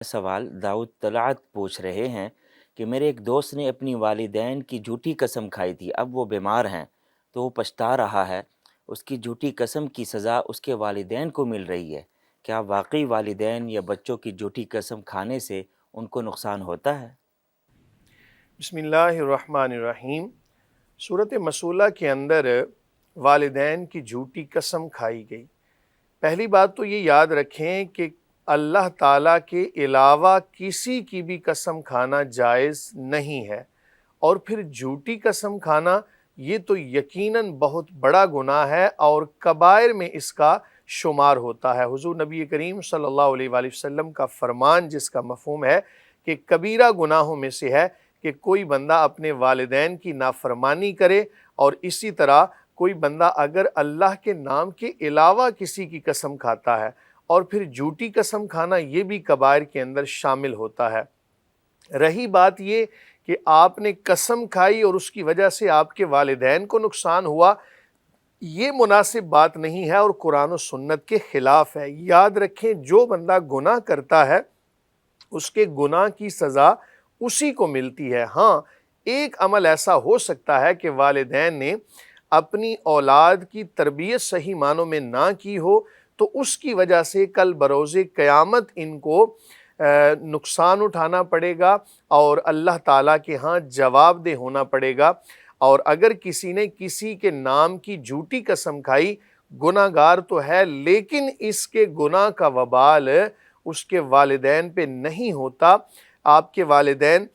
سوال داؤد طلعت پوچھ رہے ہیں کہ میرے ایک دوست نے اپنی والدین کی جھوٹی قسم کھائی تھی، اب وہ بیمار ہیں تو وہ پچھتا رہا ہے، اس کی جھوٹی قسم کی سزا اس کے والدین کو مل رہی ہے، کیا واقعی والدین یا بچوں کی جھوٹی قسم کھانے سے ان کو نقصان ہوتا ہے؟ بسم اللہ الرحمن الرحیم۔ صورت مسولہ کے اندر والدین کی جھوٹی قسم کھائی گئی۔ پہلی بات تو یہ یاد رکھیں کہ اللہ تعالیٰ کے علاوہ کسی کی بھی قسم کھانا جائز نہیں ہے، اور پھر جھوٹی قسم کھانا یہ تو یقیناً بہت بڑا گناہ ہے اور کبائر میں اس کا شمار ہوتا ہے۔ حضور نبی کریم صلی اللہ علیہ وآلہ وسلم کا فرمان جس کا مفہوم ہے کہ کبیرہ گناہوں میں سے ہے کہ کوئی بندہ اپنے والدین کی نافرمانی کرے، اور اسی طرح کوئی بندہ اگر اللہ کے نام کے علاوہ کسی کی قسم کھاتا ہے، اور پھر جھوٹی قسم کھانا یہ بھی کبائر کے اندر شامل ہوتا ہے۔ رہی بات یہ کہ آپ نے قسم کھائی اور اس کی وجہ سے آپ کے والدین کو نقصان ہوا، یہ مناسب بات نہیں ہے اور قرآن و سنت کے خلاف ہے۔ یاد رکھیں جو بندہ گناہ کرتا ہے اس کے گناہ کی سزا اسی کو ملتی ہے۔ ہاں، ایک عمل ایسا ہو سکتا ہے کہ والدین نے اپنی اولاد کی تربیت صحیح معنوں میں نہ کی ہو، تو اس کی وجہ سے کل بروز قیامت ان کو نقصان اٹھانا پڑے گا اور اللہ تعالیٰ کے ہاں جواب دہ ہونا پڑے گا۔ اور اگر کسی نے کسی کے نام کی جھوٹی قسم کھائی، گناہ گار تو ہے، لیکن اس کے گناہ کا وبال اس کے والدین پہ نہیں ہوتا۔ آپ کے والدین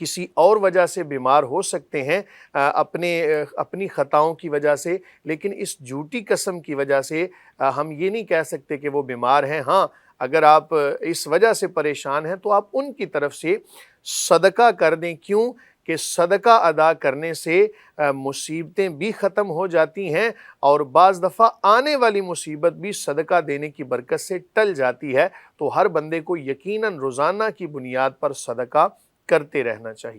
کسی اور وجہ سے بیمار ہو سکتے ہیں، اپنی خطاؤں کی وجہ سے، لیکن اس جھوٹی قسم کی وجہ سے ہم یہ نہیں کہہ سکتے کہ وہ بیمار ہیں۔ ہاں، اگر آپ اس وجہ سے پریشان ہیں تو آپ ان کی طرف سے صدقہ کر دیں۔ کیوں کہ صدقہ ادا کرنے سے مصیبتیں بھی ختم ہو جاتی ہیں، اور بعض دفعہ آنے والی مصیبت بھی صدقہ دینے کی برکت سے ٹل جاتی ہے۔ تو ہر بندے کو یقیناً روزانہ کی بنیاد پر صدقہ کرتے رہنا چاہیے۔